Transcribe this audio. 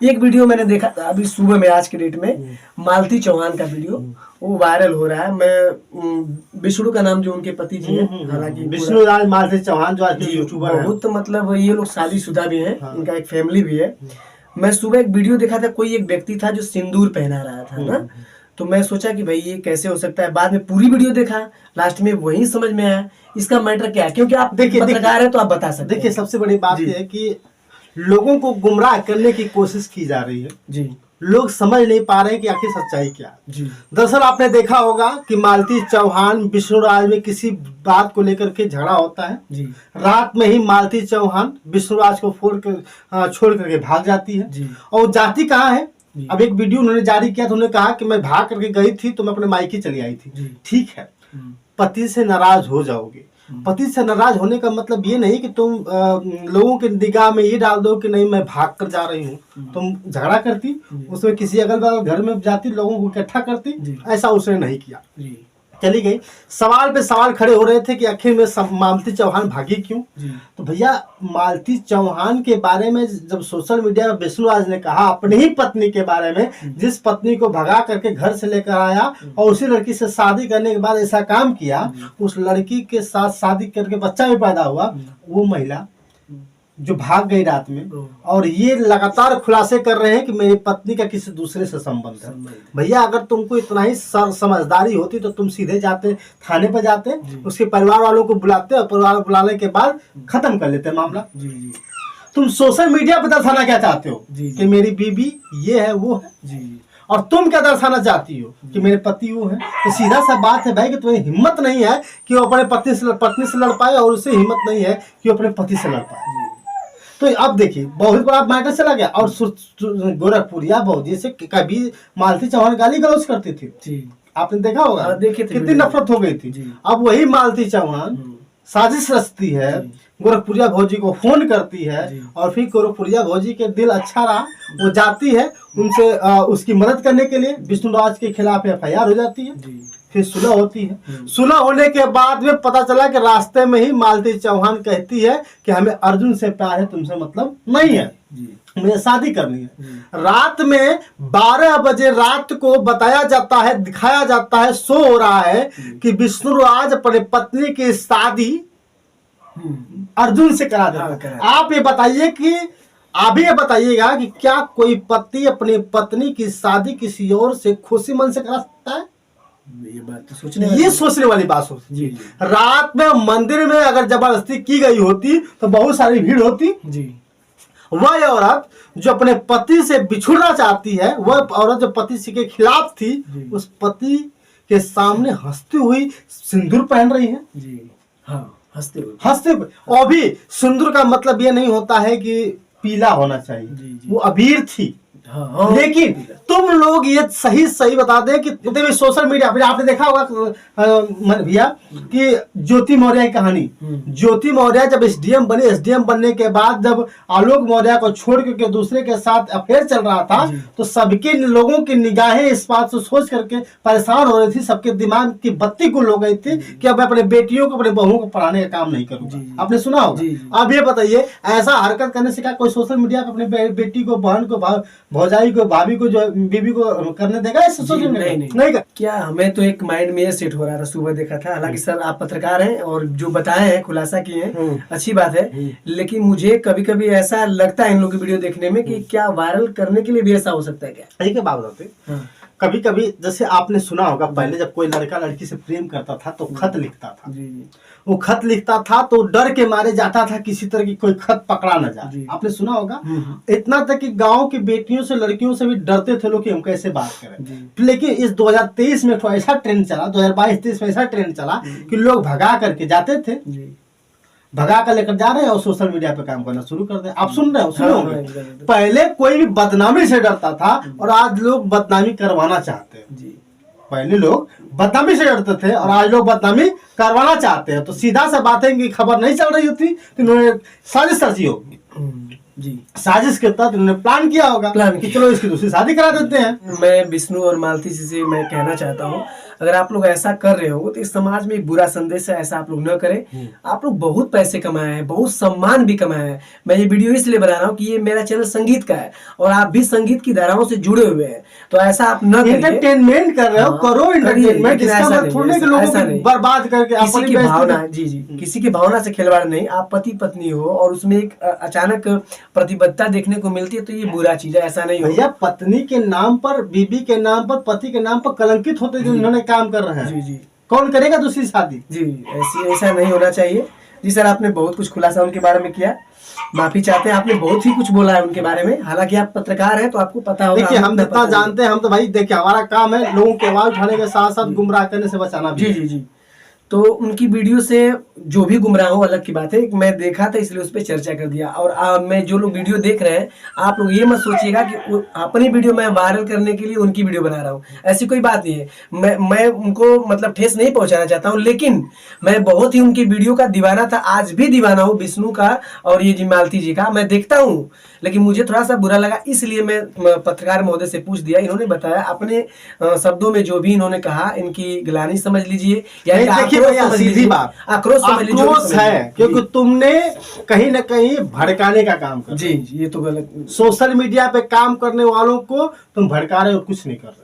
एक वीडियो मैंने देखा था अभी सुबह में, आज के डेट में मालती चौहान का वीडियो वो वायरल हो रहा है। मैं विष्णु का नाम जो उनके पति जी हैं, हालांकि विष्णु राज मालती चौहान जो आज के यूट्यूबर हैं, बहुत मतलब ये लोग शादीशुदा भी हैं, हाँ। इनका एक फैमिली भी है। मैं सुबह एक वीडियो देखा था, कोई एक व्यक्ति था जो सिंदूर पहना रहा था ना, तो मैं सोचा कि भाई ये कैसे हो सकता है। बाद में पूरी वीडियो देखा, लास्ट में वही समझ में आया इसका मैटर क्या है, क्योंकि आप पत्रकार हैं तो आप बता सकते हैं। देखिए सबसे बड़ी बात यह है कि लोगों को गुमराह करने की कोशिश की जा रही है जी। लोग समझ नहीं पा रहे हैं कि आखिर सच्चाई क्या है जी। दरअसल आपने देखा होगा कि मालती चौहान विष्णुराज में किसी बात को लेकर के झगड़ा होता है जी। रात में ही मालती चौहान विष्णुराज को छोड़ करके भाग जाती है जी। और जाती कहाँ है। अब एक वीडियो उन्होंने जारी किया तो उन्होंने कहा कि मैं भाग करके गई थी तो मैं अपने मायके चली आई थी। ठीक है, पति से नाराज हो जाओगे। पति से नाराज होने का मतलब ये नहीं कि तुम लोगों के निगाह में ये डाल दो कि नहीं मैं भाग कर जा रही हूँ। तुम झगड़ा करती, उसमें किसी अगल बगल घर में जाती, लोगों को इकट्ठा करती, ऐसा उसने नहीं किया, चली गई। सवाल पे सवाल खड़े हो रहे थे कि आखिर में मालती चौहान भागी क्यों। तो भैया मालती चौहान के बारे में जब सोशल मीडिया में विष्णुराज ने कहा अपनी ही पत्नी के बारे में, जिस पत्नी को भगा करके घर से लेकर आया और उसी लड़की से शादी करने के बाद ऐसा काम किया, उस लड़की के साथ शादी करके बच्चा भी पैदा हुआ, वो महिला जो भाग गई रात में, और ये लगातार खुलासे कर रहे हैं कि मेरी पत्नी का किसी दूसरे से संबंध है। भैया अगर तुमको इतना ही समझदारी होती तो तुम सीधे जाते, थाने पर जाते, उसके परिवार वालों को बुलाते और परिवार बुलाने के बाद खत्म कर लेते मामला। तुम सोशल मीडिया पर दर्शाना क्या चाहते हो कि मेरी बीबी ये है वो है, और तुम क्या दर्शाना चाहती हो कि मेरे पति वो है। तो सीधा सा बात है भाई कि तुम्हें हिम्मत नहीं है कि वो अपने पत्नी से लड़ पाए, और उसे हिम्मत नहीं है कि वो अपने पति से लड़ पाए। तो अब देखिए बहुत बड़ा मैटर चला गया। और गोरखपुरिया भौजी से कभी मालती चौहान गाली गलौज करती थी, आपने देखा होगा, कितनी नफरत हो गई थी। अब वही मालती चौहान साजिश रचती है, गोरखपुरिया भौजी को फोन करती है, और फिर गोरखपुरिया भौजी के दिल अच्छा रहा, वो जाती है उनसे उसकी मदद करने के लिए, विष्णुराज के खिलाफ FIR हो जाती है, फिर सुलह होती है। सुलह होने के बाद में पता चला कि रास्ते में ही मालती चौहान कहती है कि हमें अर्जुन से प्यार है, तुमसे मतलब नहीं है, मुझे शादी करनी है। रात में 12 बजे रात को बताया जाता है, दिखाया जाता है, शो हो रहा है कि विष्णुराज अपने पत्नी की शादी अर्जुन से करा देता है। आप ये बताइए कि आप ये बताइएगा कि क्या कोई पति अपनी पत्नी की शादी किसी और से खुशी मन से करा सकता है? ये बात तो सोचने वाली बात होती। रात में मंदिर में अगर जबरदस्ती की गई होती तो बहुत सारी भीड़ होती। वह औरत जो अपने पति से बिछुड़ना चाहती है, वह औरत जो पति के खिलाफ थी, उस पति के सामने हंसती हुई सिंदूर पहन रही है। हंसते हुए। और भी सिंदूर का मतलब ये नहीं होता है कि पीला होना चाहिए, वो अबीर थी। लेकिन तुम लोग ये सही बता दें कि सोशल मीडिया पर आपने देखा होगा भैया कि ज्योति मौर्य की कहानी। ज्योति मौर्य जब एसडीएम बनी, एसडीएम बनने के बाद जब आलोक मौर्य को छोड़ करके दूसरे के साथ अफेयर चल रहा था, तो सबके लोगों की निगाहें इस बात से सोच करके परेशान हो रही थी, सबके दिमाग की बत्ती गुल हो गई थी कि अब मैं अपने बेटियों को, अपने बहुओं को पढ़ाने का काम नहीं करूंगा। आपने सुना होगा। अब ये बताइए ऐसा हरकत करने से क्या कोई सोशल मीडिया पर अपने बेटी को, बहन को, भौजाई को, भाभी को, जो बीबी को करने देगा? नहीं। क्या हमें तो एक माइंड में सेट हो रहा था, सुबह देखा था। हालांकि सर आप पत्रकार हैं और जो बताए हैं, खुलासा किए हैं, अच्छी बात है। लेकिन मुझे कभी कभी ऐसा लगता है इन लोगों की वीडियो देखने में कि क्या वायरल करने के लिए भी ऐसा हो सकता है क्या? एक बात बताते, कभी कभी जैसे आपने सुना होगा पहले जब कोई लड़का लड़की से प्रेम करता था तो खत लिखता था। वो खत लिखता था तो डर के मारे जाता था किसी तरह की कोई खत पकड़ा न जाए। आपने सुना होगा। इतना तक कि गांव की बेटियों से, लड़कियों से भी डरते थे लोग कि हम कैसे बात करें। लेकिन इस 2023 में तो ऐसा ट्रेंड चला, 2022-23 में ऐसा ट्रेंड चला कि लोग भगा करके जाते थे, भगा कर लेकर जा रहे हैं और सोशल मीडिया पे काम करना शुरू कर दे। आप सुन रहे हो, सुनोगे। पहले कोई भी बदनामी से डरता था और आज लोग बदनामी करवाना चाहते हैं। पहले लोग बदनामी से डरते थे और आज लोग बदनामी करवाना चाहते हैं। तो सीधा सा बात है कि खबर नहीं चल रही होती तो इन्होंने साजिश रची होगी। साजिश के तहत इन्होंने प्लान किया होगा कि चलो इसकी दूसरी शादी करा देते हैं। मैं विष्णु और मालती जी से मैं कहना चाहता हूँ, अगर आप लोग ऐसा कर रहे हो तो इस समाज में एक बुरा संदेश है, ऐसा आप लोग न करें। आप लोग बहुत पैसे कमाए हैं, बहुत सम्मान भी कमाए हैं। मैं ये वीडियो इसलिए बना रहा हूँ कि ये मेरा चैनल संगीत का है और आप भी संगीत की धाराओं से जुड़े हुए हैं, तो ऐसा आप न करिए। एंटरटेनमेंट कर रहे हो, हाँ, करो एंटरटेनमेंट, लेकिन इसका ऐसा मतलब नहीं, थोड़ी कि ऐसा लोगों को नहीं। बर्बाद करके किसी अपनी की बेइज्जती भावना, कर- जी जी, किसी की भावना से खिलवाड़ नहीं। आप पति पत्नी हो और उसमें एक अचानक प्रतिबद्धता देखने को मिलती है तो ये बुरा चीज है, ऐसा नहीं हो। भैया पत्नी के नाम पर, बीबी के नाम पर, पति के नाम पर कलंकित होते जो इन्होंने काम कर रहे हैं। जी जी कौन करेगा दूसरी शादी? जी, ऐसा नहीं होना चाहिए। जी सर, आपने बहुत कुछ खुलासा उनके बारे में किया, माफी चाहते हैं। आपने बहुत ही कुछ बोला है उनके बारे में, हालांकि आप पत्रकार हैं तो आपको पता होगा। देखिए हम जितना जानते हैं, हम तो भाई देखिए हमारा काम है लोगों की आवाज उठाने के साथ साथ गुमराह करने से बचाना भी। जी जी जी, तो उनकी वीडियो से जो भी गुमराह हो अलग की बात है, मैं देखा था इसलिए उस पर चर्चा कर दिया। और मैं जो लोग वीडियो देख रहे हैं, आप लोग ये मत सोचिएगा कि अपनी वीडियो मैं वायरल करने के लिए उनकी वीडियो बना रहा हूँ, ऐसी कोई बात नहीं है। मैं उनको मतलब ठेस नहीं पहुंचाना चाहता हूँ, लेकिन मैं बहुत ही उनकी वीडियो का दीवाना था, आज भी दीवाना हूँ विष्णु का और ये जी मालती जी का, मैं देखता हूँ। लेकिन मुझे थोड़ा सा बुरा लगा, इसलिए मैं पत्रकार महोदय से पूछ दिया। इन्होंने बताया अपने शब्दों में जो भी इन्होंने कहा, इनकी ग्लानि समझ लीजिए या सीधी बात आक्रोश आक्रोश है, क्योंकि तुमने कहीं ना कहीं भड़काने का काम कर। जी, ये तो गलत। सोशल मीडिया पे काम करने वालों को तुम भड़का रहे हो, कुछ नहीं कर रहे।